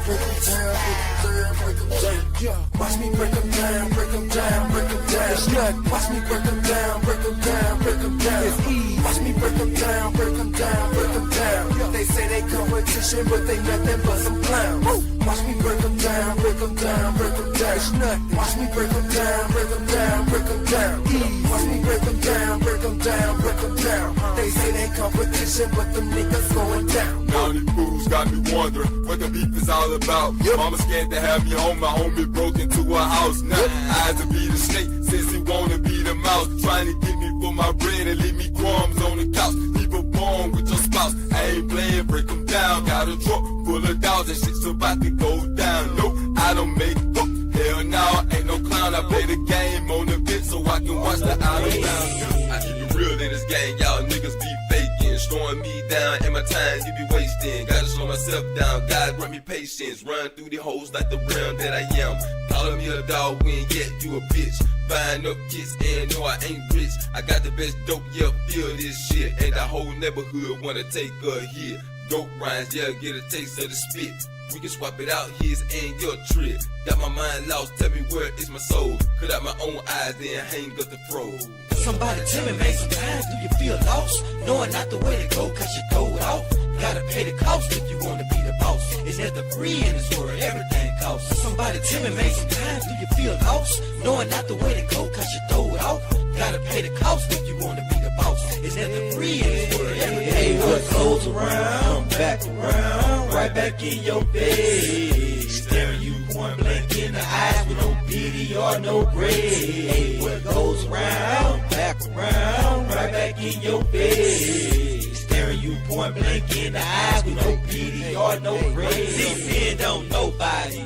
break them down, break them down. Yeah. Watch me break them down, break them down, break them down. It's nothing. Watch me break them down, break them down, break them down. It's easy. Watch me break them down, break them down, break them down. They say they competition, but they nothing but some clowns. Watch me break them down, break them down, break them down. It's nothing. Watch me break them down, break them down, break them down. Watch me break them down, break them down, break them down. They say they competition, but them niggas going down. Now these fools got me wondering what the beef is all about. Mama scared to have me home, my homie broke into her house. Now eyes to be the snake, since he wanna be the mouse. Trying to get me for my bread and leave me crumbs on the couch. People born with your spouse, I ain't playing, break them down. Got a truck full of dogs and shit's about to go down. No, I don't make up, hell no, ain't no clown. I play the game on the bench so I can watch the out of town. I keep it real in this game, y'all niggas be faking, slowing me down, and my time you be wasting. Gotta slow myself down, God grant me patience. Run through the holes like the realm that I am. Calling me a dog when yet you a bitch. Buying up kids and no I ain't rich. I got the best dope, yeah, feel this shit. And the whole neighborhood wanna take a hit. Dope rhymes, yeah, get a taste of the spit. We can swap it out, his and your trip. Got my mind lost, tell me where is my soul. Cut out my own eyes, then hang up the throw. Somebody tell me, man, sometimes do you feel lost? Knowing not the way to go, cause you throw it off. Gotta pay the cost if you wanna be the boss. Is there the free in this world? Everything costs. Somebody tell me, man, sometimes do you feel lost? Knowing not the way to go, cause you throw it off. Gotta pay the cost if you wanna be the boss. Is there the free in this world? Everything hey, what goes around, back around, right back in your face. Staring you point blank in the eyes with no pity or no grace. Hey, what goes around, back around, right back in your face. Staring you point blank in the eyes with no pity or no grace. Depend on nobody.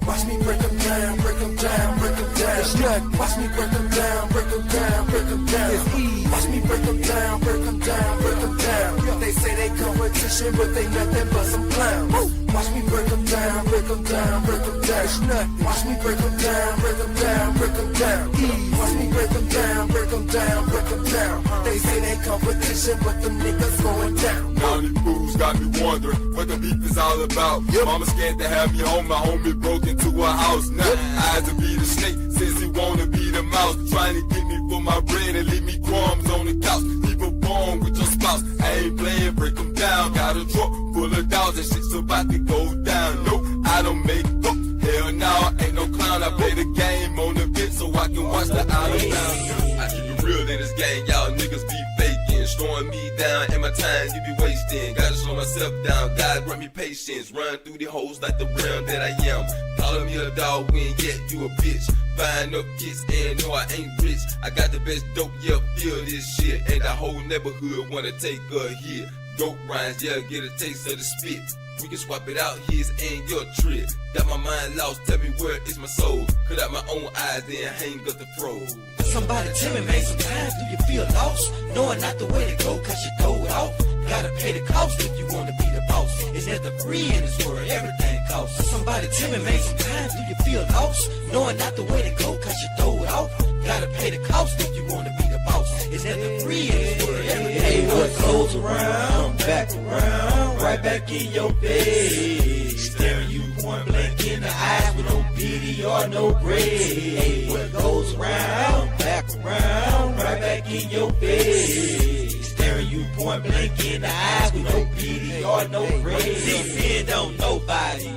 Watch me break them down, break them down, break them down. It's nothing. Watch me break them down, break them down, break them down. It's easy. Watch me break them down, break them down, break them down. They say they competition, but they nothing but some clowns. Watch me break them down, break them down, break them down. It's nothing. Watch me break them down, break them down, break them down. Watch me break them down, break them down, break them down. They say they competition, but them niggas going down. Now these fools got me wondering what the beef is all about. Mama scared to have me home, my homie broke into her house. Now eyes to be the snake, since he wanna be the mouse. Trying to get me for my bread and leave me crumbs on the couch. People born with your spouse, I ain't playing, break them down. Got a truck full of dogs and shit's about to go down. No, I don't make up, hell no, ain't no clown. I play the game on the bench so I can watch the out of town. I keep it real in this game, y'all niggas be faking, slowing me down, and my time you be wasting. Gotta slow myself down, God grant me patience. Run through the holes like the realm that I am. Calling me a dog when yet you a bitch. Buying up kids and no I ain't rich. I got the best dope, yeah, feel this shit. And the whole neighborhood wanna take a hit. Dope rhymes, yeah, get a taste of the spit. We can swap it out, his and your trip. Got my mind lost, tell me where is my soul. Cut out my own eyes, then hang up the throw. Somebody tell me, man, sometimes do you feel lost? Knowing not the way to go, cause you throw it off. Gotta pay the cost if you wanna be the boss. Is there the free in this world? Everything costs. Somebody tell me, man, sometimes do you feel lost? Knowing not the way to go, cause you throw it off. Gotta pay the cost if you wanna be the boss. Is there the free in this world? Everything hey, what goes around, back around, right back in your face. Staring you point blank in the eyes with no pity or no grace. Hey, what goes around, back around, right back in your face. Staring you point blank in the eyes with no pity or no grace. Depend on nobody.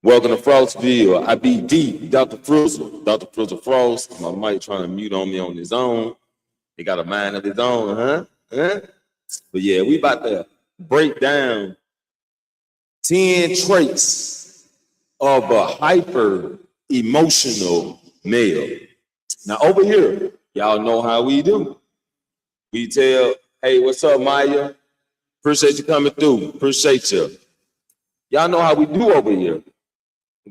Welcome to Frostville. I be deep, Dr. Frizzle. Dr. Frizzle Frost. My mic trying to mute on me on his own. He got a mind of his own, huh? But yeah, we about to break down 10 traits of a hyper emotional male. Now over here, Y'all know how we do. We tell, hey, what's up, Maya? Appreciate you coming through. Appreciate you. Y'all know how we do over here.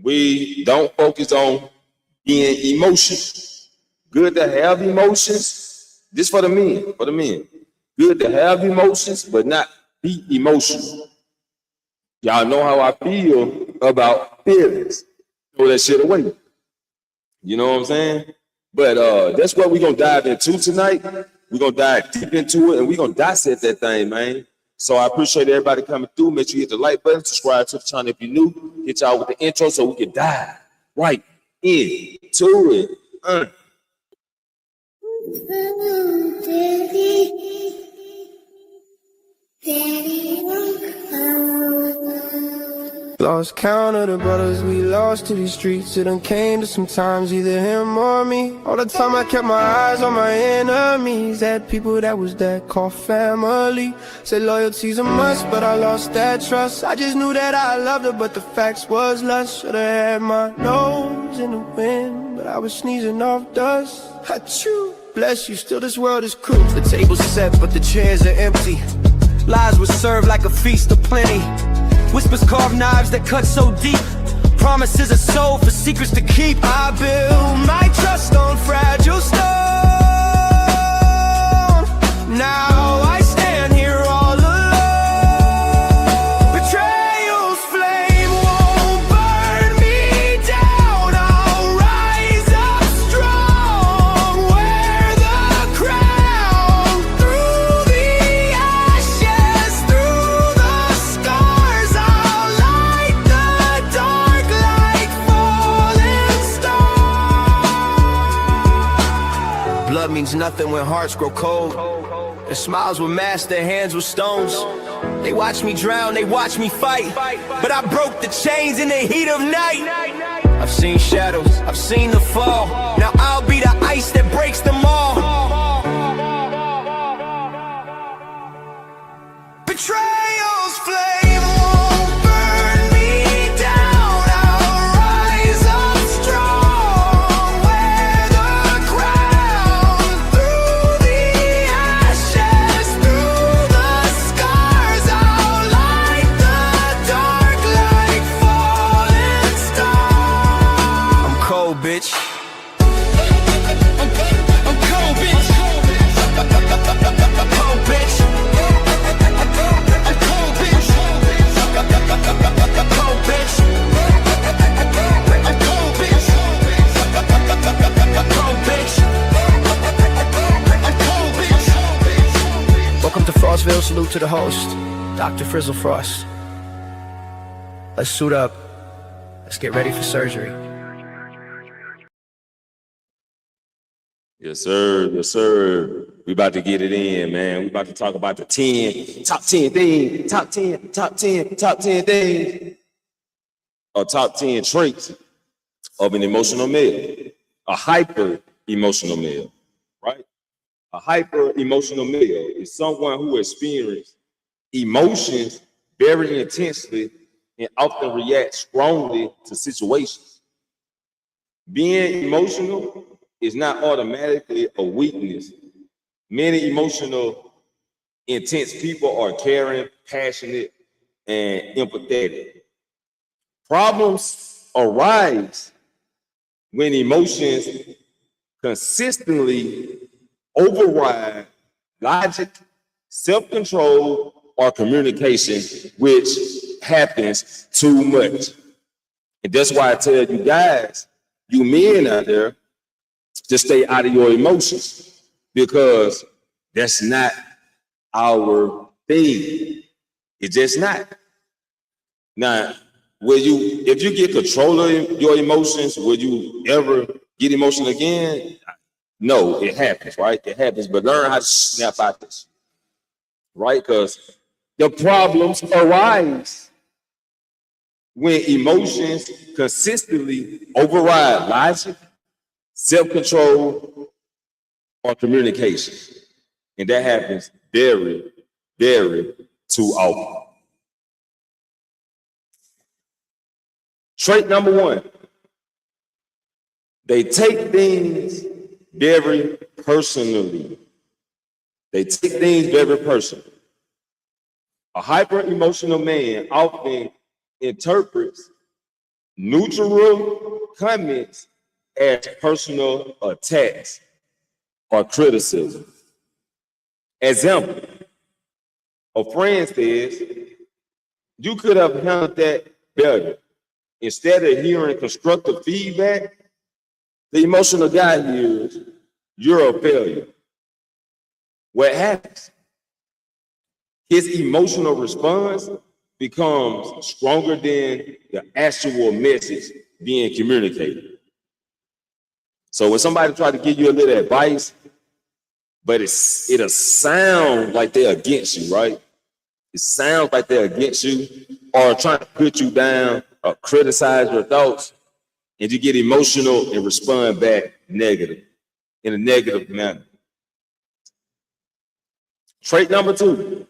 We don't focus on being emotional. Good to have emotions. This for the men, Good to have emotions, but not be emotional. Y'all know how I feel about feelings. Throw that shit away. You know what I'm saying? But that's what we're going to dive into tonight. We're going to dive deep into it, and we're going to dissect that thing, man. So I appreciate everybody coming through. Make sure you hit the like button, subscribe to the channel if you're new. Hit y'all with the intro so we can dive right into it. Lost count of the brothers we lost to these streets. It done came to sometimes either him or me. All the time I kept my eyes on my enemies. Had people that was that called family. Said loyalty's a must, but I lost that trust. I just knew that I loved her, but the facts was lust. Should've had my nose in the wind, but I was sneezing off dust. Achoo, bless you, still this world is cruel. The table's set, but the chairs are empty. Lies were served like a feast of plenty. Whispers carve knives that cut so deep. Promises are sold for secrets to keep. I build my trust on fragile stone. Now I stand here all alone. Betrayal's flame won't burn me down. I'll rise up strong. Wear the crown. Through the ashes, through the scars, I'll light the dark like falling stars. Blood means nothing when hearts grow cold. Their smiles were masks, their hands were stones. They watched me drown, they watched me fight, but I broke the chains in the heat of night. I've seen shadows, I've seen the fall. Now I'll be the ice that breaks them all. Betrayal's flame won't burn me down. I'll rise up strong. Wear the crown. Through the ashes, through the scars, I'll light the dark like falling stars. I'm cold, bitch. I'm cold, bitch. Cold, bitch. Welcome to Frostville. Salute to the host, Dr. Frizzle Frost. Let's suit up. Let's get ready for surgery. Yes, sir. Yes, sir. We about to get it in, man. We about to talk about the top 10 things, top 10 things, or top 10 traits of an emotional male, a hyper emotional male, right? A hyper emotional male is someone who experiences emotions very intensely and often reacts strongly to situations. Being emotional is not automatically a weakness. Many emotional, intense people are caring, passionate, and empathetic. Problems arise when emotions consistently override logic, self-control, or communication, which happens too much. And that's why I tell you guys, you men out there, to stay out of your emotions, because that's not our thing. It's just not. Now, if you get control of your emotions, will you ever get emotional again? No, it happens, right? It happens, but learn how to snap out this, right? Because the problems arise when emotions consistently override logic, self-control, or communication. And that happens very, very too often. Trait number one, they take things very personally. They take things very personal. A hyper-emotional man often interprets neutral comments as personal attacks or criticism. Example, a friend says, you could have handled that better. Instead of hearing constructive feedback, the emotional guy hears, you're a failure. What happens? His emotional response becomes stronger than the actual message being communicated. So when somebody tries to give you a little advice, but it'll sound like they're against you, right? It sounds like they're against you or trying to put you down or criticize your thoughts, and you get emotional and respond back negative, in a negative manner. Trait number 2,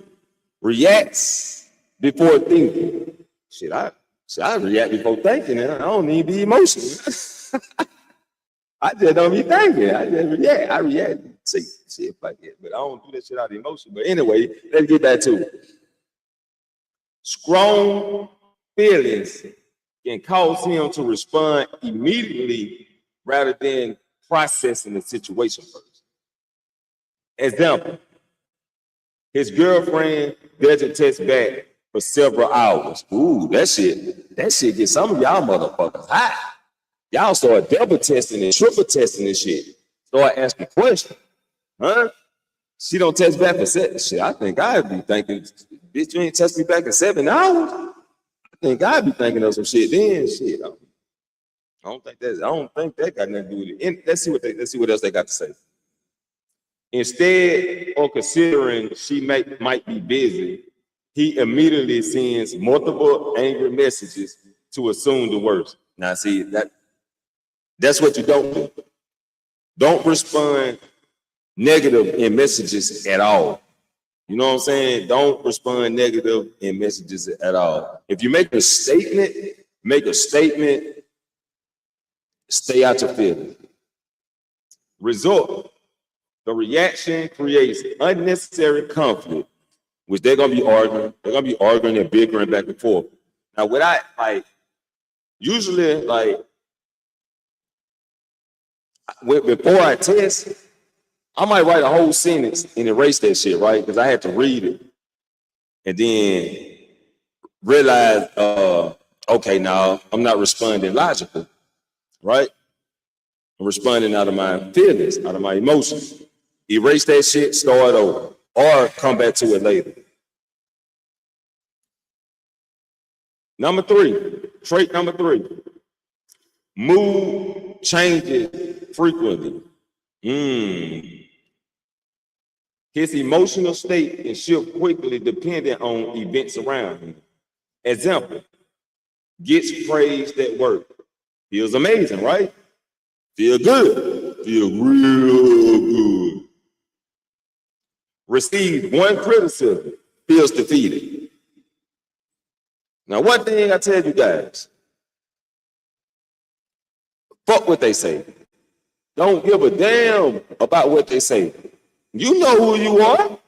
reacts before thinking. Shit, I react before thinking, and I don't need to be emotional. I just don't be thinking. I just react. I react. See, shit like that, but I don't do that shit out of emotion. But anyway, let's get back to it. Strong feelings can cause him to respond immediately rather than processing the situation first. Example, his girlfriend doesn't text back for several hours. Ooh, that shit gets some of y'all motherfuckers hot. Y'all start double testing and triple testing this shit. Start asking questions. Huh? She don't text back for 7 shit. I think I'd be thinking, bitch, you ain't text me back in 7 hours. I think I'd be thinking of some shit then. Shit. I don't think that got nothing to do with it. Let's see what else they got to say. Instead of considering she might be busy, he immediately sends multiple angry messages to assume the worst. Now, see, that's what you don't do. Don't respond negative in messages at all. You know what I'm saying? Don't respond negative in messages at all. If you make a statement, stay out your feelings. Result, the reaction creates unnecessary conflict, which they're gonna be arguing. They're gonna be arguing and bickering back and forth. Now, what before I test, I might write a whole sentence and erase that shit, right? Because I had to read it and then realize, okay, now I'm not responding logically, right? I'm responding out of my feelings, out of my emotions. Erase that shit, start over, or come back to it later. Trait number 3, mood changes frequently. His emotional state can shift quickly depending on events around him. Example, gets praised at work. Feels amazing, right? Feel good. Feel real good. Receives one criticism. Feels defeated. Now, one thing I tell you guys, fuck what they say. Don't give a damn about what they say. You know who you are.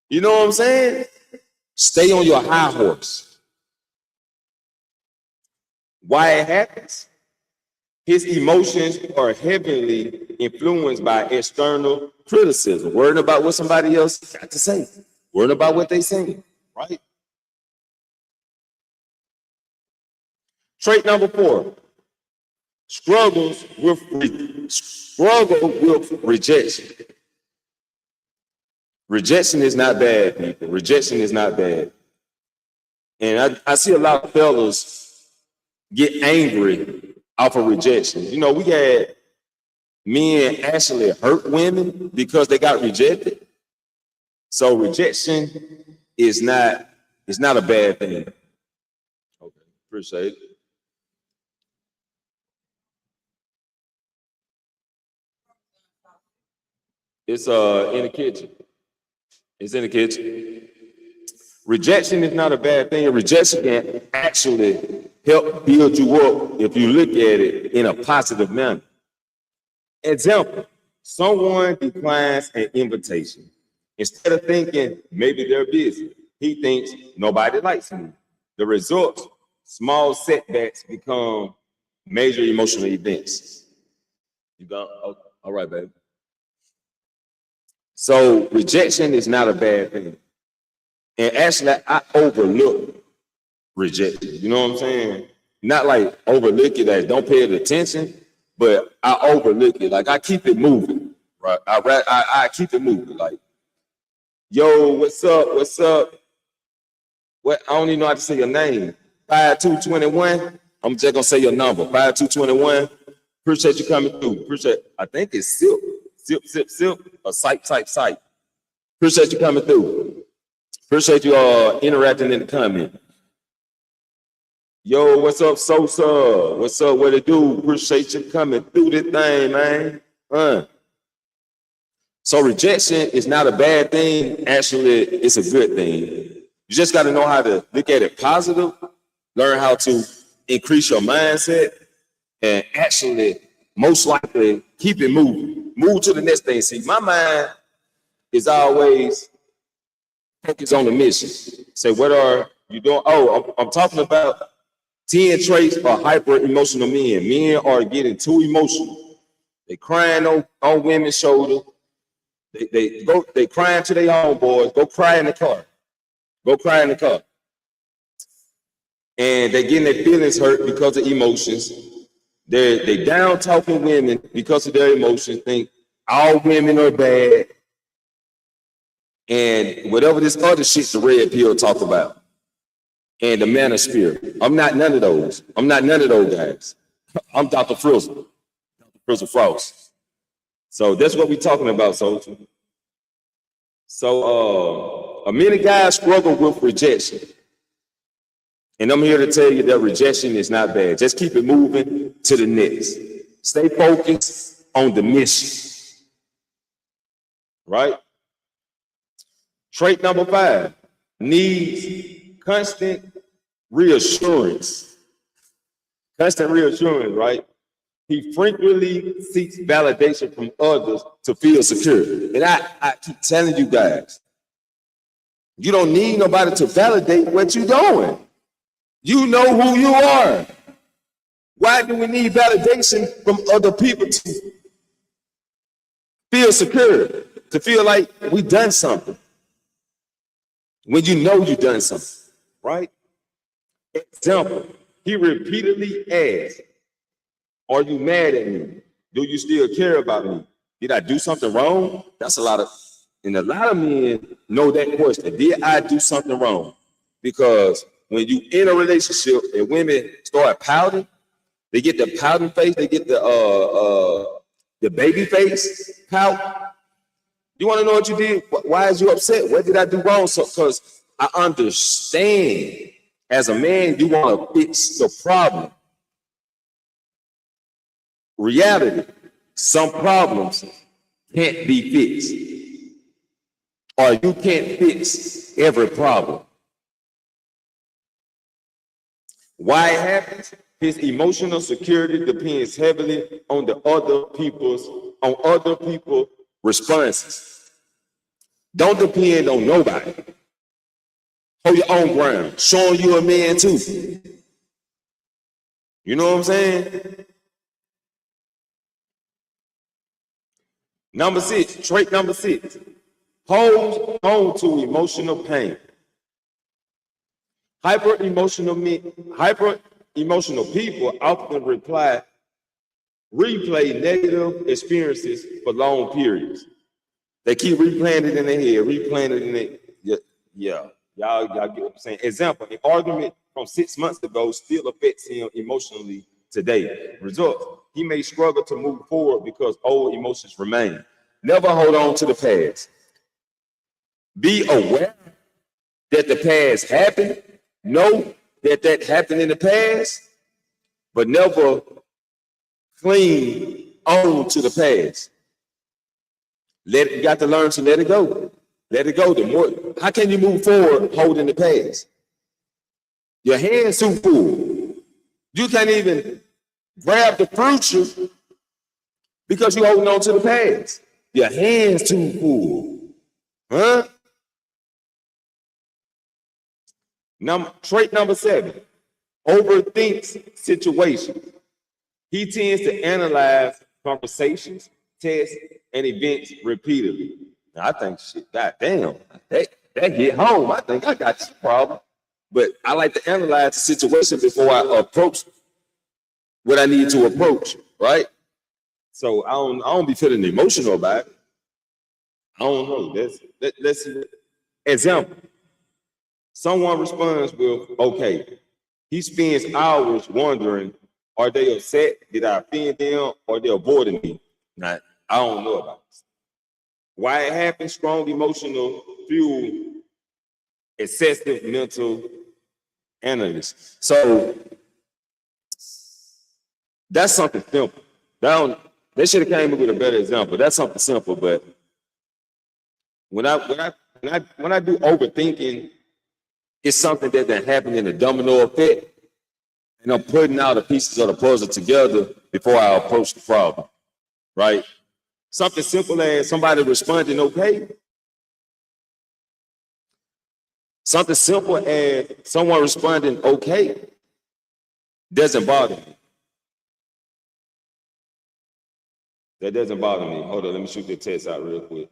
You know what I'm saying? Stay on your high horse. Why it happens? His emotions are heavily influenced by external criticism, worrying about what somebody else got to say, worrying about what they say, right? Trait number 4, struggle with rejection. Rejection is not bad, people. Rejection is not bad. And I see a lot of fellas get angry off of rejection. You know, we had men actually hurt women because they got rejected. So rejection is not a bad thing. Okay, appreciate it. It's in the kitchen. It's in the kitchen. Rejection is not a bad thing. Rejection can actually help build you up if you look at it in a positive manner. Example, Someone declines an invitation. Instead of thinking maybe they're busy, he thinks nobody likes me. The result, small setbacks become major emotional events. You go, oh, all right, baby. So rejection is not a bad thing. And actually, I overlook rejection. You know what I'm saying? Not like overlook it as don't pay it attention, but I overlook it. Like I keep it moving, right? I keep it moving. Like, yo, what's up? What's up? What? I don't even know how to say your name. 5221. I'm just gonna say your number. 5221. Appreciate you coming through. Appreciate. I think it's Silk. Or Sight. Appreciate you coming through. Appreciate you all interacting in the comment. Yo, what's up, Sosa? What's up? What it do? Appreciate you coming through this thing, man. So rejection is not a bad thing. Actually, it's a good thing. You just got to know how to look at it positive, learn how to increase your mindset, and actually, most likely, keep it moving. Move to the next thing. See, my mind is always focused on the mission. Say, what are you doing? Oh, I'm talking about 10 traits of hyper emotional men. Men are getting too emotional. They crying on women's shoulder. They crying to their homeboys. Go cry in the car. Go cry in the car. And they getting their feelings hurt because of emotions. They down talking women because of their emotions. Think all women are bad. And whatever this other shit the red pill talk about. And the man of spirit. I'm not none of those. I'm not none of those guys. I'm Dr. Frizzle. Dr. Frizzle Frost. So that's what we're talking about, soldier. So many guys struggle with rejection. And I'm here to tell you that rejection is not bad. Just keep it moving to the next. Stay focused on the mission. Right? Trait number 5, needs constant reassurance. Constant reassurance, right? He frequently seeks validation from others to feel secure. And I keep telling you guys, you don't need nobody to validate what you're doing. You know who you are. Why do we need validation from other people to feel secure, to feel like we done something? When you know you've done something, right? Example, he repeatedly asked, are you mad at me? Do you still care about me? Did I do something wrong? That's a lot of men know that question. Did I do something wrong? Because when you in a relationship and women start pouting, they get the pouting face, they get the baby face pout. You want to know what you did? Why is you upset? What did I do wrong? So, because I understand as a man, you want to fix the problem. Reality, some problems can't be fixed. Or you can't fix every problem. Why it happens? His emotional security depends heavily on other people's responses. Don't depend on nobody. Hold your own ground. Showing you a man too. You know what I'm saying? Number 6, trait number 6. Holds on to emotional pain. Hyper emotional people often replay negative experiences for long periods. They keep replaying it in their head, replaying it in their, yeah. Y'all get what I'm saying? Example, an argument from 6 months ago still affects him emotionally today. Result, he may struggle to move forward because old emotions remain. Never hold on to the past. Be aware that the past happened. Know that happened in the past, but never cling on to the past. You got to learn to let it go. Let it go. How can you move forward holding the past? Your hands too full. You can't even grab the future Because you're holding on to the past. Your hands too full. Huh? Trait number 7, overthinks situations. He tends to analyze conversations, tests, and events repeatedly. Now, I think, shit, goddamn, that hit home. I think I got this problem. But I like to analyze the situation before I approach what I need to approach, right? So I don't be feeling emotional about it. I don't know. Let's see. Example. Someone responds with, okay. He spends hours wondering, are they upset? Did I offend them? Or they avoiding me? Now, I don't know about this. Why it happens? Strong emotional fuel, excessive mental analysis. So that's something simple. They should have came up with a better example. That's something simple, but when I do overthinking, it's something that happened in a domino effect, and I'm putting all the pieces of the puzzle together before I approach the problem, right? Something simple as somebody responding okay. Something simple as someone responding okay doesn't bother me. That doesn't bother me. Hold on, let me shoot the text out real quick.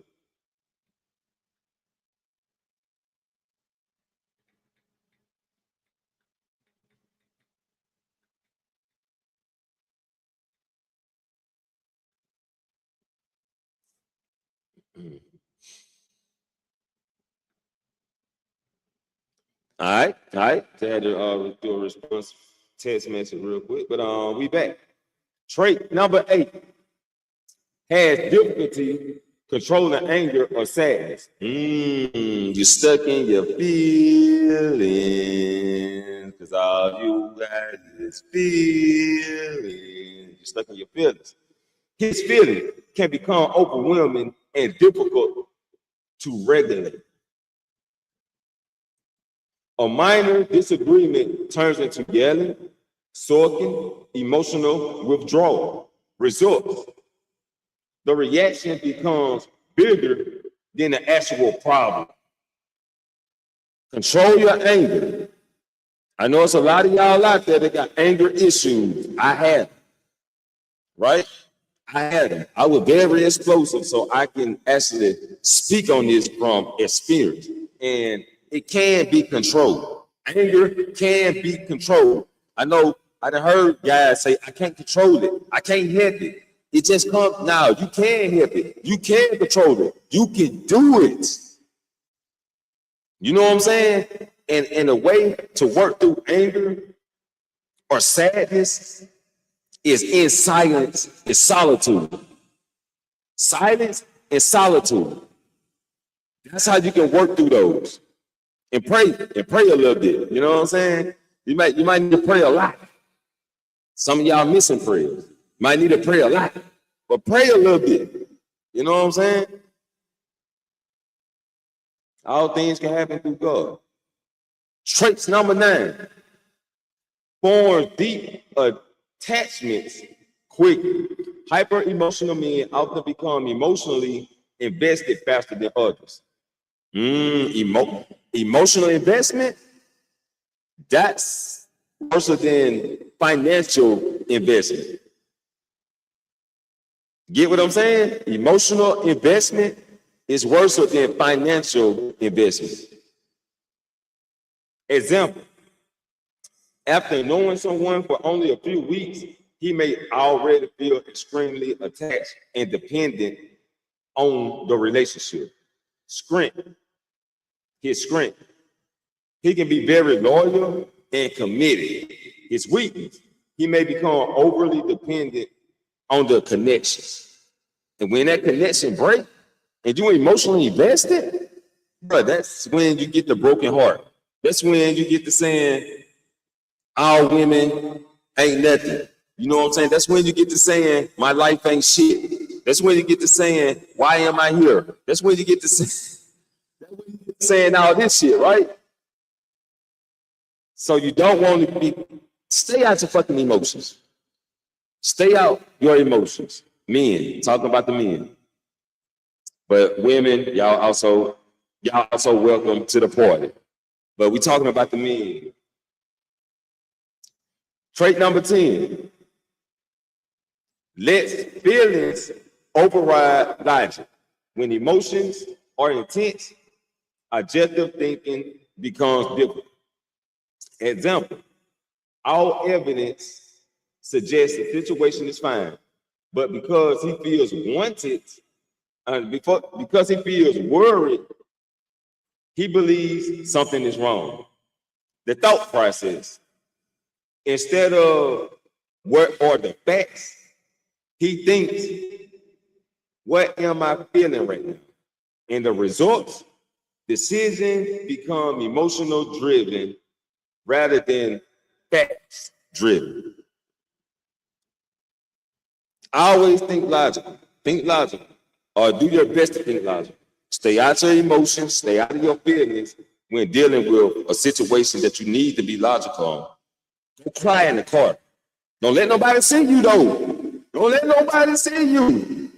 All right. I had to do a response text message real quick, but we back. Trait number 8 has difficulty controlling anger or sadness. You're stuck in your feelings because all you got is feelings. You're stuck in your feelings. His feelings can become overwhelming and difficult to regulate. A minor disagreement turns into yelling, sulking, emotional withdrawal. Results. The reaction becomes bigger than the actual problem. Control your anger. I know it's a lot of y'all out there that got anger issues. I had them, right? I had them. I was very explosive, so I can actually speak on this from experience. And it can be controlled. Anger can be controlled. I know I done heard guys say, I can't control it. I can't help it. It just comes now. You can help it. You can control it. You can do it. You know what I'm saying? And a way to work through anger or sadness is in silence and solitude. Silence and solitude. That's how you can work through those. And pray a little bit. You know what I'm saying? You might need to pray a lot. Some of y'all missing prayers. Might need to pray a lot, but pray a little bit. You know what I'm saying? All things can happen through God. Traits number 9. Form deep attachments quickly. Hyper emotional men often become emotionally invested faster than others. Emotional investment, that's worse than financial investment. Get what I'm saying? Emotional investment is worse than financial investment. Example, after knowing someone for only a few weeks, he may already feel extremely attached and dependent on the relationship. His strength. He can be very loyal and committed. His weakness, he may become overly dependent on the connections. And when that connection breaks and you emotionally invested, bro, that's when you get the broken heart. That's when you get to saying, all women ain't nothing. You know what I'm saying? That's when you get to saying, my life ain't shit. That's when you get to saying, why am I here? That's when you get to saying all this shit, right? So you don't want to stay out your fucking emotions. Stay out your emotions. Men, talking about the men. But women, y'all also welcome to the party. But we talking about the men. Trait number 10. Let feelings override logic. When emotions are intense, objective thinking becomes difficult. Example, all evidence suggests the situation is fine, but because he feels wanted, and because he feels worried, he believes something is wrong. The thought process, instead of what are the facts, he thinks, what am I feeling right now? And the results, decisions become emotional driven rather than facts driven. Always think logical. Think logical. Or do your best to think logical. Stay out your emotions, stay out of your feelings when dealing with a situation that you need to be logical on. Don't cry in the car. Don't let nobody see you though. Don't let nobody see you.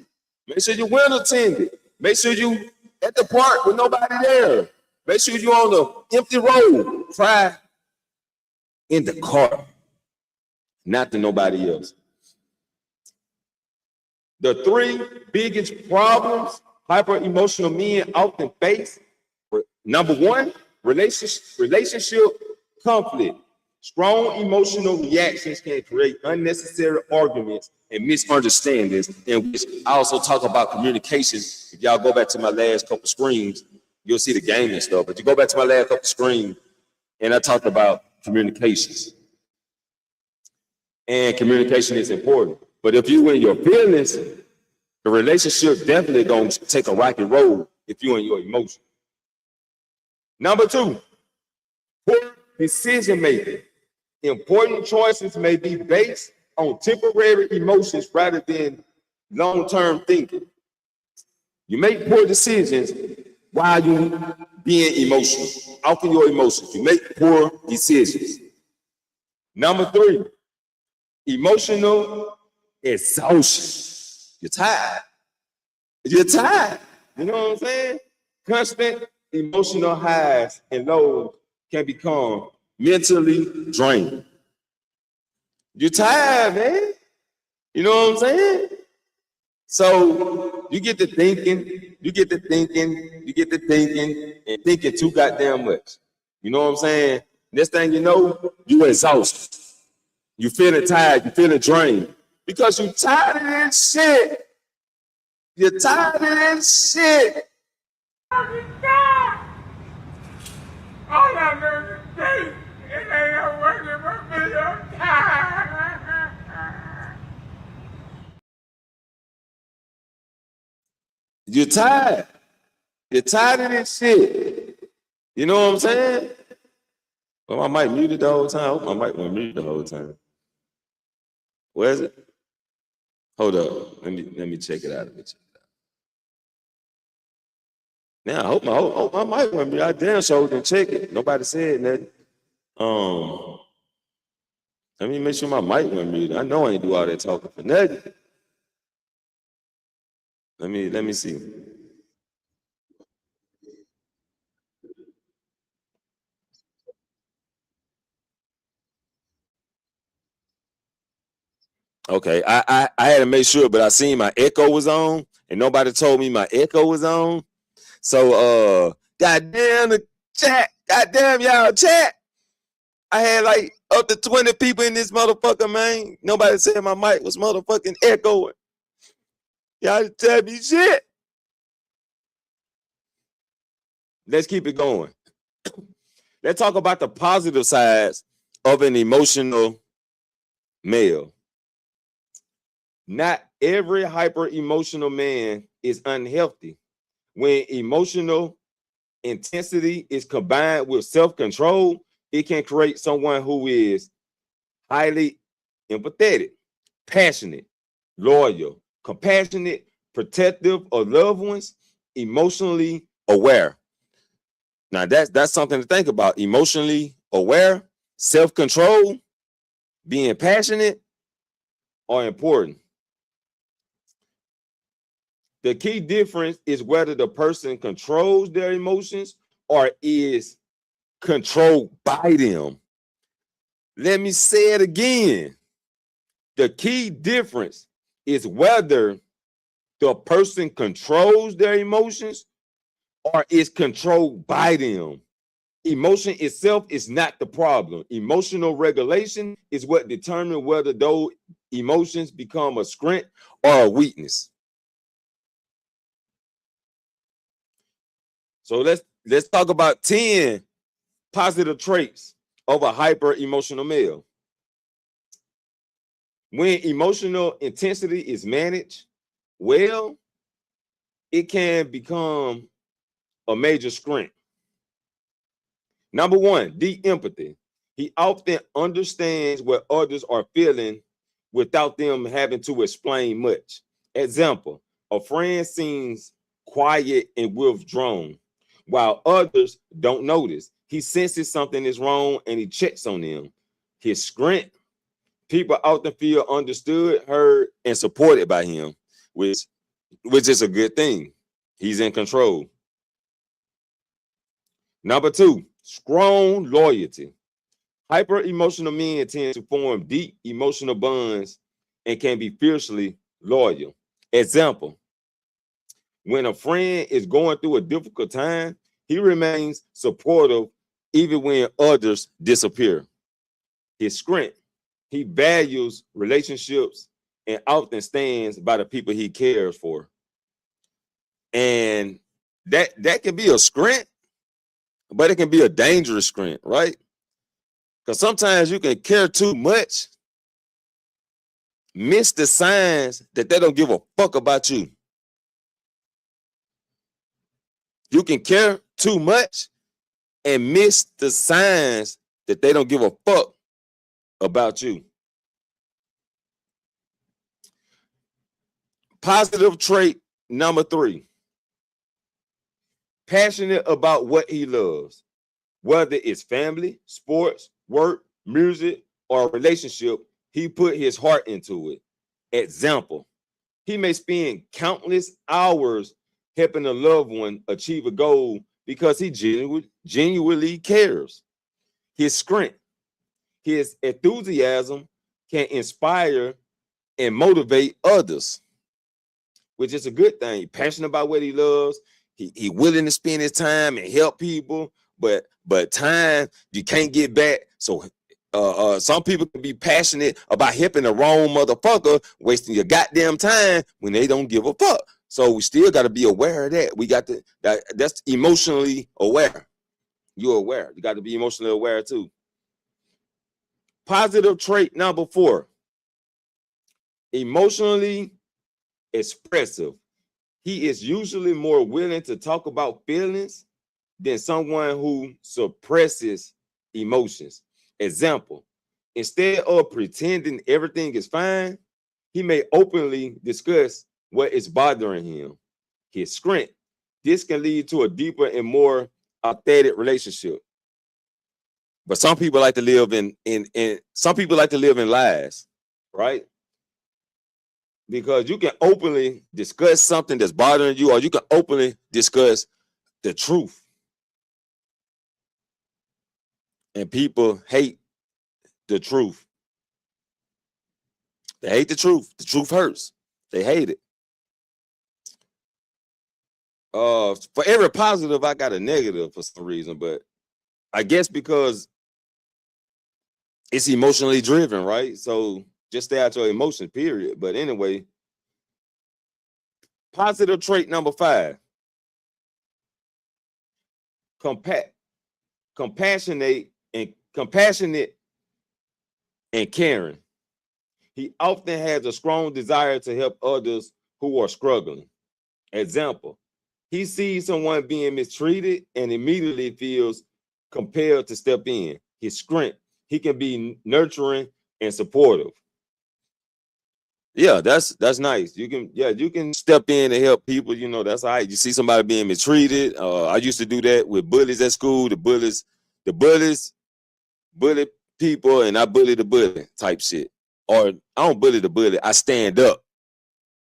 Make sure you well attended. Make sure you at the park with nobody there. Make sure you're on the empty road. Cry in the car, not to nobody else. The 3 biggest problems hyper-emotional men often face: number 1, relationship conflict. Strong emotional reactions can create unnecessary arguments and misunderstandings, in which I also talk about communication. If y'all go back to my last couple screens, you'll see the gaming stuff. But you go back to my last couple screens, and I talked about communications. And communication is important. But if you in your feelings, the relationship definitely gonna take a rocky road if you in your emotions. Number 2, poor decision making. Important choices may be based on temporary emotions rather than long-term thinking. You make poor decisions while you being emotional. Out of your emotions, you make poor decisions. Number 3, emotional exhaustion. You're tired. You're tired. You know what I'm saying? Constant emotional highs and lows can become mentally draining. You're tired, man. You know what I'm saying? So you get to thinking, and thinking too goddamn much. You know what I'm saying? Next thing you know, you exhausted. You feeling tired, you feeling drained. Because you're tired of this shit. You're tired of this shit. All I know is this, it ain't working for me. I'm tired. You're tired. You're tired of this shit. You know what I'm saying? Well, I might mute it the whole time. I hope I might want to mute the whole time. Where is it? Hold up. Let me check it out. Now I hope I might want to mute. I damn sure didn't check it. Nobody said nothing. Let me make sure my mic went muted. I know I ain't do all that talking for nothing. Let me see. Okay, I had to make sure, but I seen my echo was on, and nobody told me my echo was on. So goddamn the chat, goddamn y'all chat. I had like up to 20 people in this motherfucker, man. Nobody said my mic was motherfucking echoing. Y'all tell me shit. Let's keep it going. Let's talk about the positive sides of an emotional male. Not every hyper-emotional man is unhealthy. When emotional intensity is combined with self-control, it can create someone who is highly empathetic, passionate, loyal, compassionate, protective of loved ones, emotionally aware. Now that's something to think about. Emotionally aware, self-control, being passionate are important. The key difference is whether the person controls their emotions or is controlled by them. Let me say it again. The key difference is whether the person controls their emotions or is controlled by them. Emotion itself is not the problem. Emotional regulation is what determines whether those emotions become a strength or a weakness. So let's talk about 10 positive traits of a hyper emotional male. When emotional intensity is managed well, it can become a major strength. Number one, deep empathy. He often understands what others are feeling without them having to explain much. Example, a friend seems quiet and withdrawn, while others don't notice. He senses something is wrong and he checks on them. His strength, people often feel understood, heard, and supported by him, which is a good thing. He's in control. Number two, strong loyalty. Hyper emotional men tend to form deep emotional bonds and can be fiercely loyal. Example, when a friend is going through a difficult time, he remains supportive even when others disappear. His strength, he values relationships and often stands by the people he cares for. And that can be a strength, but it can be a dangerous strength, right? Because sometimes you can care too much, miss the signs that they don't give a fuck about you. You can care too much and miss the signs that they don't give a fuck about you. Positive trait number 3. Passionate about what he loves, whether it's family, sports, work, music, or a relationship, he put his heart into it. Example, he may spend countless hours helping a loved one achieve a goal because he genuinely cares. His strength, his enthusiasm can inspire and motivate others, which is a good thing. Passionate about what he loves. He willing to spend his time and help people, but time you can't get back. So some people can be passionate about helping the wrong motherfucker, wasting your goddamn time when they don't give a fuck. So we still got to be aware of that. We got to that's emotionally aware. You're aware. You got to be emotionally aware too. Positive trait number 4. Emotionally expressive. He is usually more willing to talk about feelings than someone who suppresses emotions. Example, instead of pretending everything is fine, he may openly discuss what is bothering him. His strength, this can lead to a deeper and more authentic relationship. But some people like to live in some people like to live in lies, right? Because you can openly discuss something that's bothering you, or you can openly discuss the truth. And people hate the truth. They hate the truth. The truth hurts. They hate it. For every positive, I got a negative for some reason, but I guess because it's emotionally driven, right? So just stay out your emotions, period. But anyway, positive trait number 5. Compassionate and caring. He often has a strong desire to help others who are struggling. Example, he sees someone being mistreated and immediately feels compelled to step in. His strength, he can be nurturing and supportive. Yeah, that's nice. You can step in and help people. You know, that's all right. You see somebody being mistreated. I used to do that with bullies at school. The bullies bully people, and I bully the bully type shit. Or I don't bully the bully. I stand up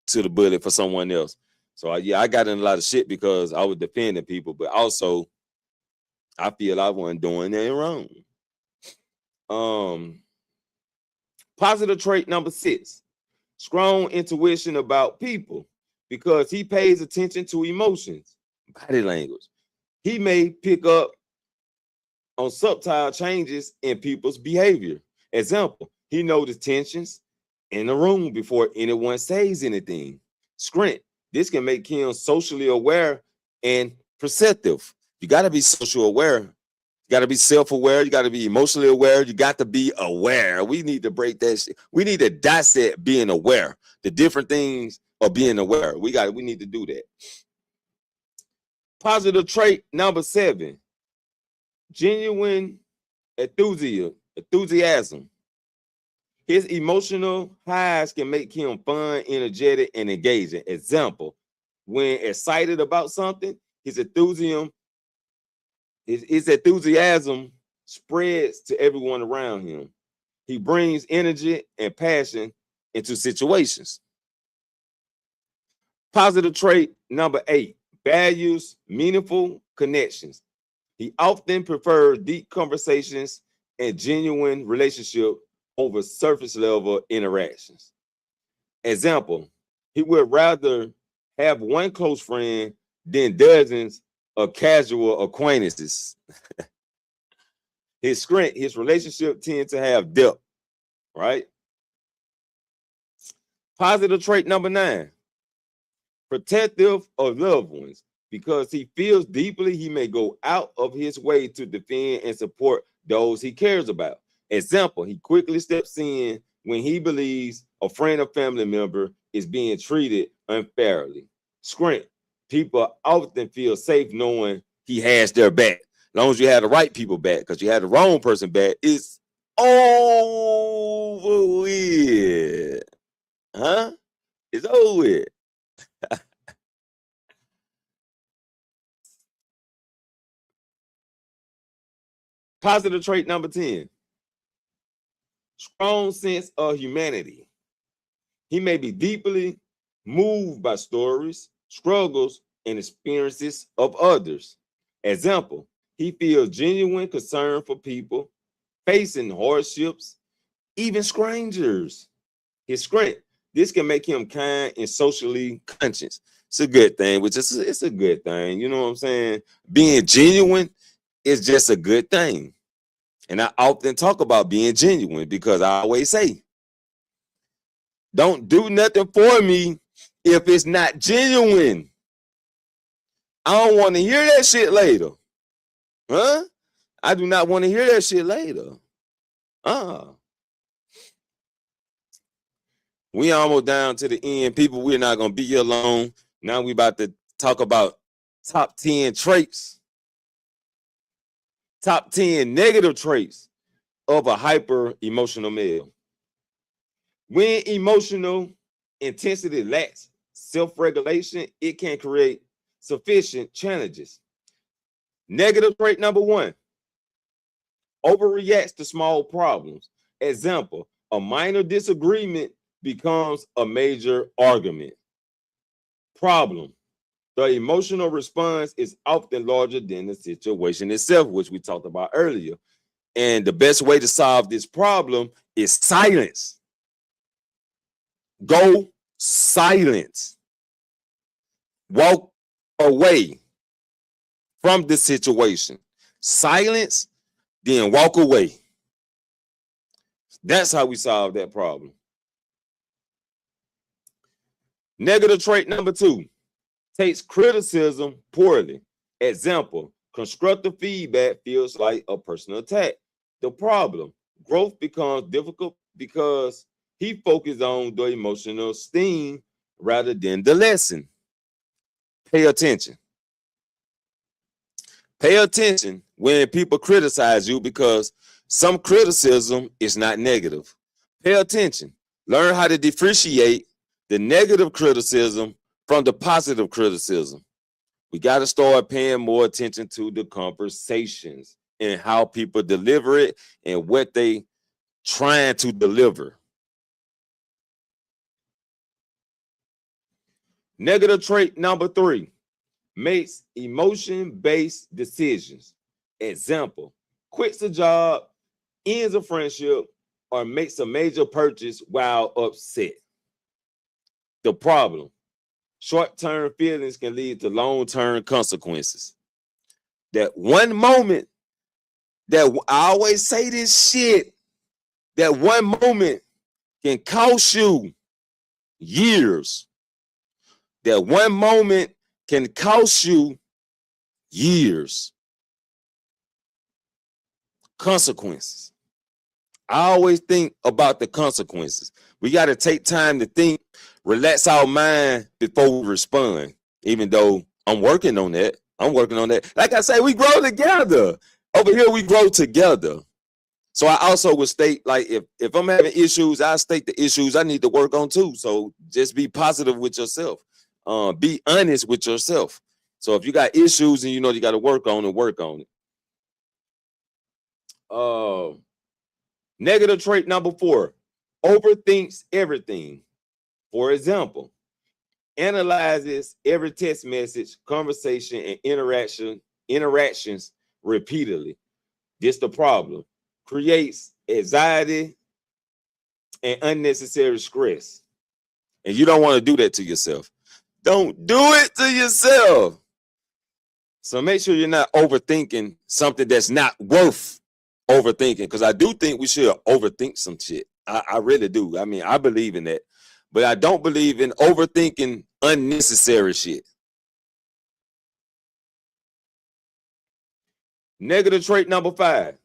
to the bully for someone else. So I got in a lot of shit because I was defending people, but also I feel I wasn't doing anything wrong. Positive trait number 6, strong intuition about people because he pays attention to emotions, body language. He may pick up on subtle changes in people's behavior. Example, he noticed tensions in the room before anyone says anything. Script, this can make him socially aware and perceptive. You got to be social aware. You got to be self-aware. You got to be emotionally aware. You got to be aware. We need to break that shit. We need to dissect being aware. The different things of being aware. We need to do that. Positive trait number 7, genuine enthusiasm. His emotional highs can make him fun, energetic, and engaging. Example, when excited about something, his enthusiasm spreads to everyone around him. He brings energy and passion into situations. Positive trait number 8, values meaningful connections. He often prefers deep conversations and genuine relationship over surface level interactions. Example, he would rather have one close friend than dozens of casual acquaintances. His relationship tends to have depth, right? Positive trait number 9, protective of loved ones. Because he feels deeply, he may go out of his way to defend and support those he cares about. Example, he quickly steps in when he believes a friend or family member is being treated unfairly. Script, people often feel safe knowing he has their back. As long as you have the right people back, because you had the wrong person back, it's over with. Huh? It's over with. Positive trait number 10, strong sense of humanity. He may be deeply moved by stories, struggles, and experiences of others. Example, he feels genuine concern for people facing hardships, even strangers. His strength, this can make him kind and socially conscious. It's a good thing, it's a good thing. You know what I'm saying? Being genuine is just a good thing. And I often talk about being genuine because I always say, don't do nothing for me if it's not genuine. I don't want to hear that shit later. Huh? I do not want to hear that shit later. We almost down to the end. People, we're not going to be here long. Now we about to talk about top 10 traits. Top 10 negative traits of a hyper emotional male. When emotional intensity lacks self-regulation, it can create sufficient challenges. Negative trait number 1, overreacts to small problems. Example, a minor disagreement becomes a major argument. Problem, the emotional response is often larger than the situation itself, which we talked about earlier. And the best way to solve this problem is silence. Go silent. Walk away from the situation. Silence, then walk away. That's how we solve that problem. Negative trait number 2, takes criticism poorly. Example, constructive feedback feels like a personal attack. The problem, growth becomes difficult because he focuses on the emotional sting rather than the lesson. Pay attention. Pay attention when people criticize you because some criticism is not negative. Pay attention. Learn how to differentiate the negative criticism from the positive criticism. We got to start paying more attention to the conversations and how people deliver it and what they trying to deliver. Negative trait number 3, makes emotion-based decisions. Example, quits a job, ends a friendship, or makes a major purchase while upset. The problem, short-term feelings can lead to long-term consequences. That one moment, that I always say this shit, that one moment can cost you years. That one moment can cost you years. Consequences. I always think about the consequences. We got to take time to think, relax our mind before we respond, even though I'm working on that. Like I say, we grow together. Over here, we grow together. So I also would state, like, if I'm having issues, I state the issues I need to work on too. So just be positive with yourself. Be honest with yourself. So if you got issues and you know you got to work on it. Negative trait number 4, overthinks everything. For example, analyzes every text message, conversation, and interactions repeatedly. This the problem. Creates anxiety and unnecessary stress. And you don't want to do that to yourself. Don't do it to yourself. So make sure you're not overthinking something that's not worth overthinking, because I do think we should overthink some shit. I really do. I mean, I believe in that. But I don't believe in overthinking unnecessary shit. Negative trait number 5,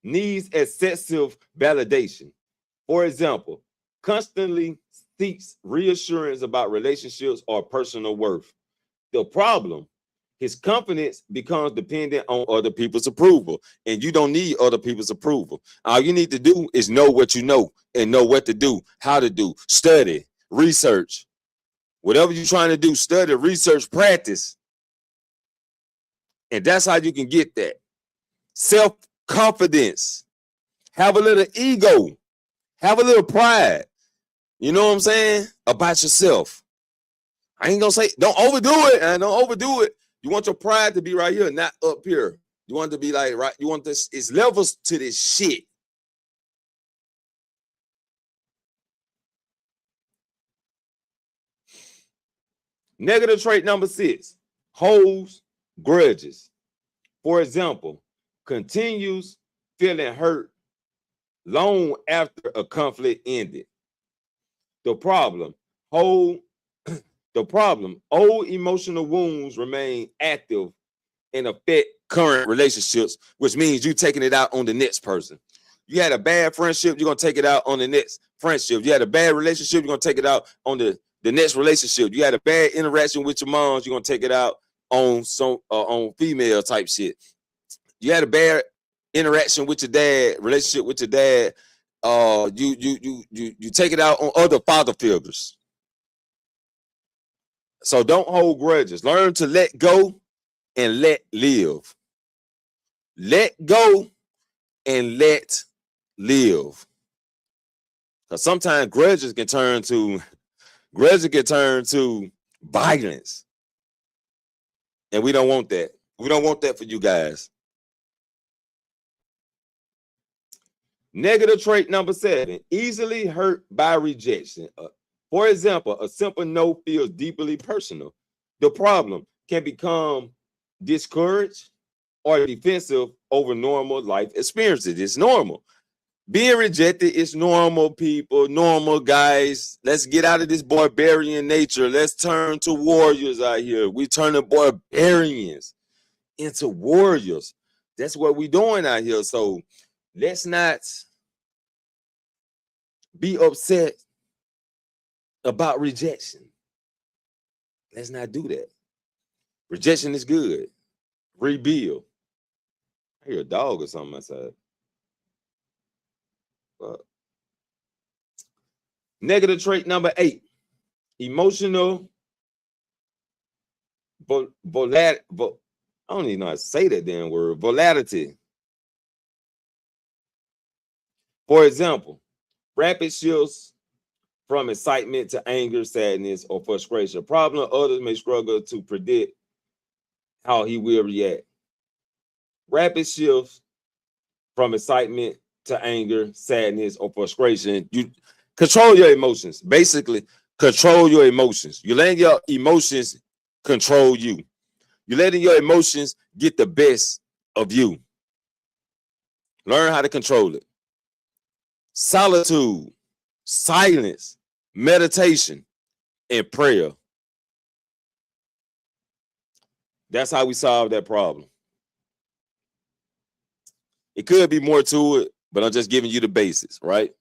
needs excessive validation. For example, constantly seeks reassurance about relationships or personal worth. The problem, his confidence becomes dependent on other people's approval, and you don't need other people's approval. All you need to do is know what you know and know what to do, how to do, study, research. Whatever you're trying to do, study, research, practice. And that's how you can get that. Self-confidence. Have a little ego. Have a little pride. You know what I'm saying? About yourself. I ain't gonna say, don't overdo it. And don't overdo it. You want your pride to be right here, not up here. You want it to be like, right? You want this, it's levels to this shit. Negative trait number 6, holds grudges. For example, continues feeling hurt long after a conflict ended. The problem, old emotional wounds remain active and affect current relationships, which means you taking it out on the next person. You had a bad friendship, you're gonna take it out on the next friendship. You had a bad relationship, you're gonna take it out on the next relationship. You had a bad interaction with your moms, you're gonna take it out on some on female type shit. You had a bad interaction with your dad, relationship with your dad. You take it out on other father figures. So don't hold grudges. Learn to let go and let live. Let go and let live. Because sometimes grudges can turn to violence. And we don't want that. We don't want that for you guys. Negative trait number 7, easily hurt by rejection. For example, a simple no feels deeply personal. The problem can become discouraged or defensive over normal life experiences. It's normal. Being rejected is normal, people, normal guys. Let's get out of this barbarian nature. Let's turn to warriors out here. We turning barbarians into warriors. That's what we're doing out here. So let's not be upset about rejection. Let's not do that. Rejection is good. Rebuild. I hear a dog or something outside. But negative trait number 8, emotional I don't even know how to say that damn word. Volatility. For example, rapid shifts from excitement to anger, sadness, or frustration. A problem others may struggle to predict how he will react. Rapid shifts from excitement to anger, sadness, or frustration. You control your emotions. Basically, control your emotions. You letting your emotions control you. You're letting your emotions get the best of you. Learn how to control it. Solitude, silence, meditation, and prayer. That's how we solve that problem. It could be more to it, but I'm just giving you the basics, right?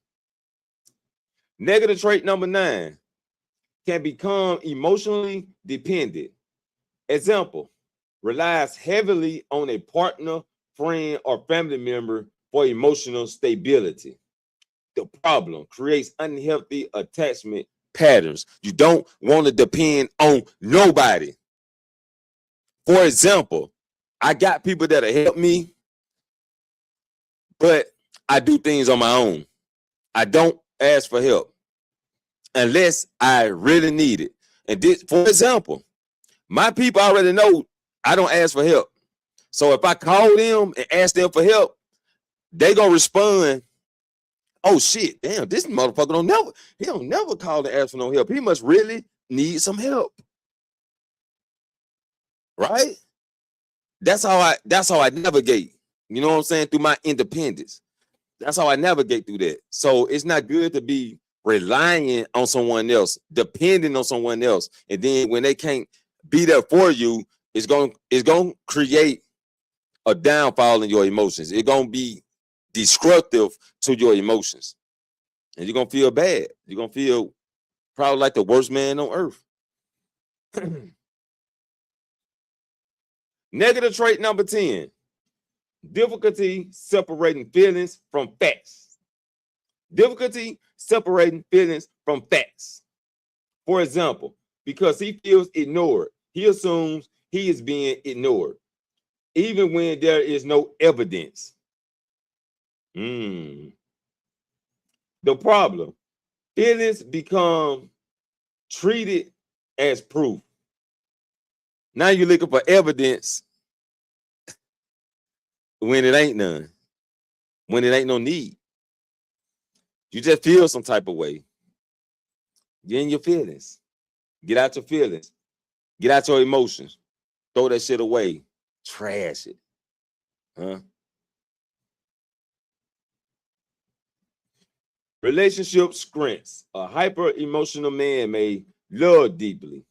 Negative trait number 9, can become emotionally dependent. Example, relies heavily on a partner, friend, or family member for emotional stability. The problem, creates unhealthy attachment patterns. You don't want to depend on nobody. For example, I got people that'll help me, but I do things on my own. I don't ask for help unless I really need it. And this, for example, my people already know I don't ask for help. So if I call them and ask them for help, they gonna respond, oh shit, damn, this motherfucker don't never call and ask for no help. He must really need some help. Right? That's how I navigate. You know what I'm saying? Through my independence. That's how I navigate through that. So it's not good to be relying on someone else, depending on someone else. And then when they can't be there for you, it's going to create a downfall in your emotions. It's going to be destructive to your emotions. And you're going to feel bad. You're going to feel probably like the worst man on earth. Negative trait number 10, difficulty separating feelings from facts. Difficulty separating feelings from facts. For example, because he feels ignored, he assumes he is being ignored, even when there is no evidence. The problem, feelings become treated as proof. Now you're looking for evidence when it ain't none, when it ain't no need. You just feel some type of way. Get in your feelings. Get out your feelings. Get out your emotions. Throw that shit away. Trash it. Huh? Relationship strengths. A hyper-emotional man may love deeply,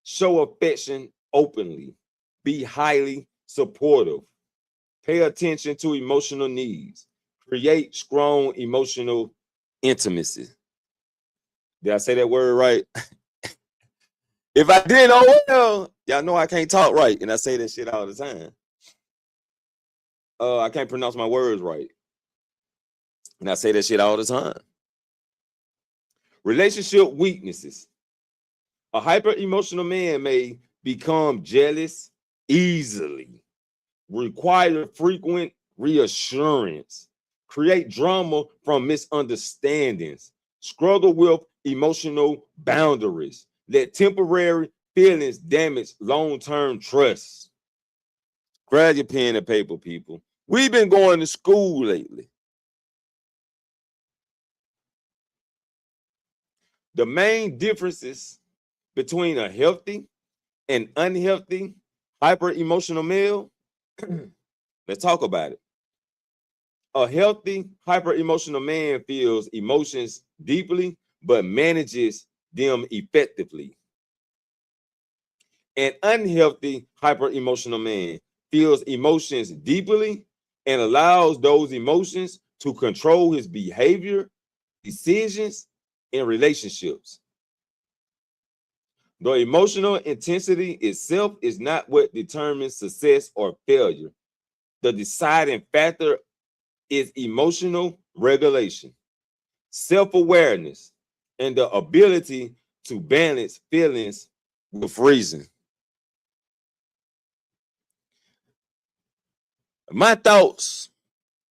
show affection openly, be highly supportive, pay attention to emotional needs, create strong emotional intimacy. Did I say that word right? If I didn't, oh well, y'all know I can't talk right, and I say that shit all the time. I can't pronounce my words right, and I say that shit all the time. Relationship weaknesses. A hyper-emotional man may become jealous easily, require frequent reassurance, create drama from misunderstandings, struggle with emotional boundaries, let temporary feelings damage long-term trust. Grab your pen and paper, people. We've been going to school lately. The main differences between a healthy and unhealthy hyper-emotional male, let's talk about it. A healthy hyper-emotional man feels emotions deeply, but manages them effectively. An unhealthy hyper-emotional man feels emotions deeply and allows those emotions to control his behavior, decisions, and relationships. The emotional intensity itself is not what determines success or failure. The deciding factor is emotional regulation, self-awareness, and the ability to balance feelings with reason. My thoughts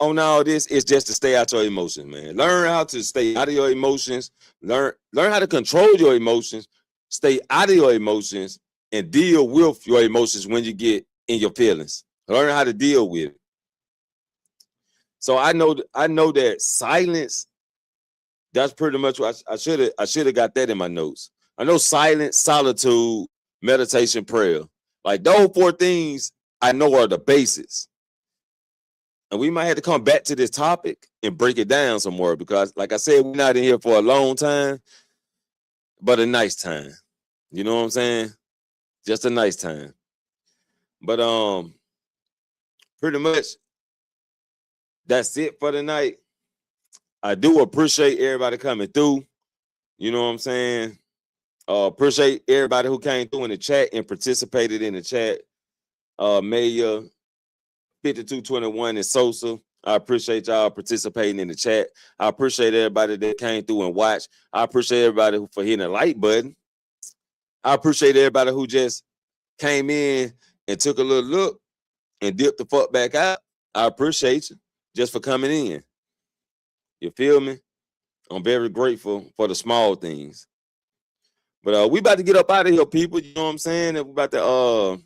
on all this is just to stay out your emotions, man. Learn how to stay out of your emotions. Learn how to control your emotions. Stay out of your emotions and deal with your emotions when you get in your feelings. Learn how to deal with it. So I know that silence. That's pretty much what I should have got that in my notes. I know silence, solitude, meditation, prayer. Like those 4 things I know are the basics. And we might have to come back to this topic and break it down some more because, like I said, we're not in here for a long time, but a nice time. You know what I'm saying? Just a nice time. But pretty much that's it for tonight. I do appreciate everybody coming through. You know what I'm saying? Appreciate everybody who came through in the chat and participated in the chat. Mayor 5221 and Sosa. I appreciate y'all participating in the chat. I appreciate everybody that came through and watched. I appreciate everybody for hitting the like button. I appreciate everybody who just came in and took a little look and dipped the fuck back out. I appreciate you just for coming in. You feel me? I'm very grateful for the small things. But we about to get up out of here, people. You know what I'm saying? And we about to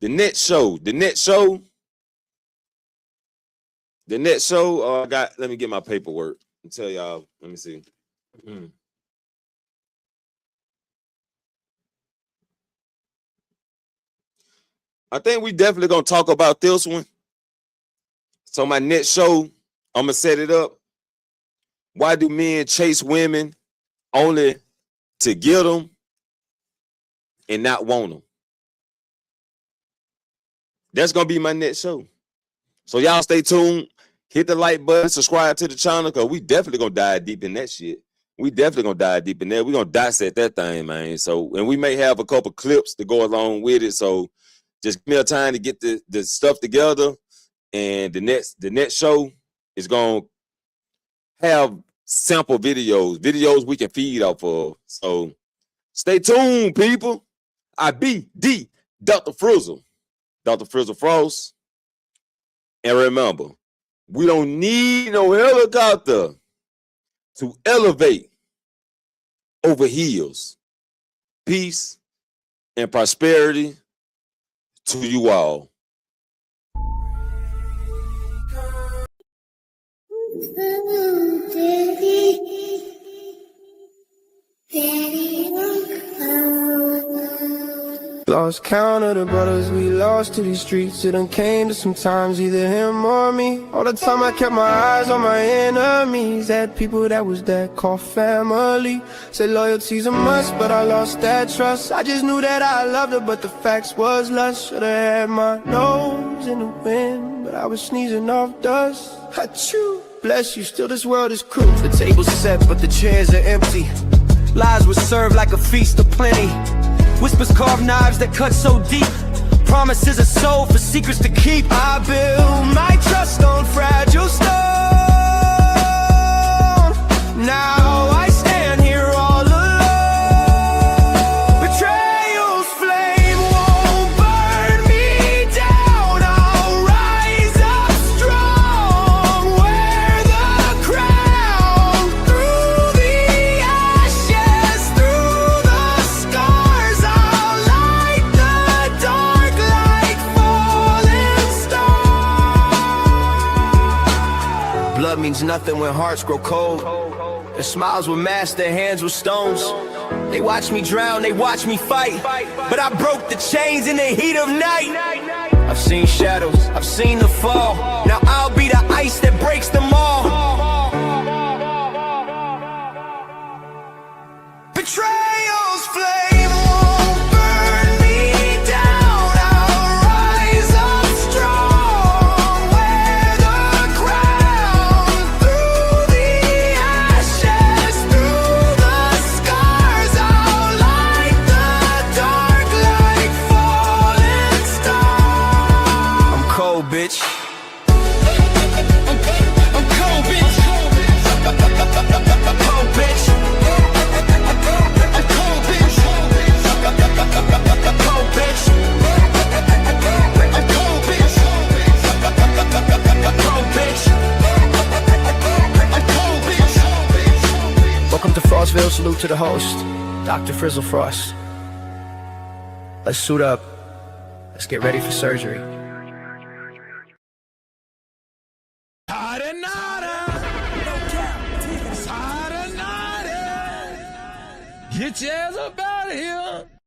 the next show. Let me get my paperwork and tell y'all. Let me see. I think we definitely gonna talk about this one. So my next show, I'm gonna set it up. Why do men chase women only to get them and not want them? That's gonna be my next show. So y'all stay tuned. Hit the like button, subscribe to the channel, because we definitely gonna dive deep in that shit. We definitely gonna dive deep in there. We're gonna dissect that thing, man. So, and we may have a couple clips to go along with it. So just give me a time to get the stuff together. And the next show is gonna have sample videos we can feed off of. So stay tuned, people. I be D Dr. Frizzle Frost. And remember, we don't need no helicopter to elevate over hills. Peace and prosperity to you all. Lost count of the brothers we lost to these streets. It done came to sometimes either him or me. All the time I kept my eyes on my enemies. Had people that was that called family. Said loyalty's a must, but I lost that trust. I just knew that I loved her, but the facts was lust. Should've had my nose in the wind, but I was sneezing off dust. Achoo. Bless you, still this world is cruel. The table's set, but the chairs are empty. Lies were served like a feast of plenty. Whispers carve knives that cut so deep. Promises are sold for secrets to keep. I build my trust on fragile stone. Now I stand here all alone. Betrayal's flame won't burn me down. I'll rise up strong. Wear the crown. Through the ashes, through the scars, I'll light the dark like falling stars. Blood means nothing when hearts grow cold. Their smiles were masks, their hands were stones. They watched me drown, they watched me fight, but I broke the chains in the heat of night. I've seen shadows, I've seen the fall. Now I'll be the ice that breaks them all. Betrayal's flame won't burn me down. I'll rise up strong. Wear the crown. Through the ashes, through the scars, I'll light the dark like falling stars. I'm cold, bitch. I'm cold, bitch. Cold, bitch. salute to the host, Dr. Frizzle Frost. Let's suit up. Let's get ready for surgery. Get your ass up out of here.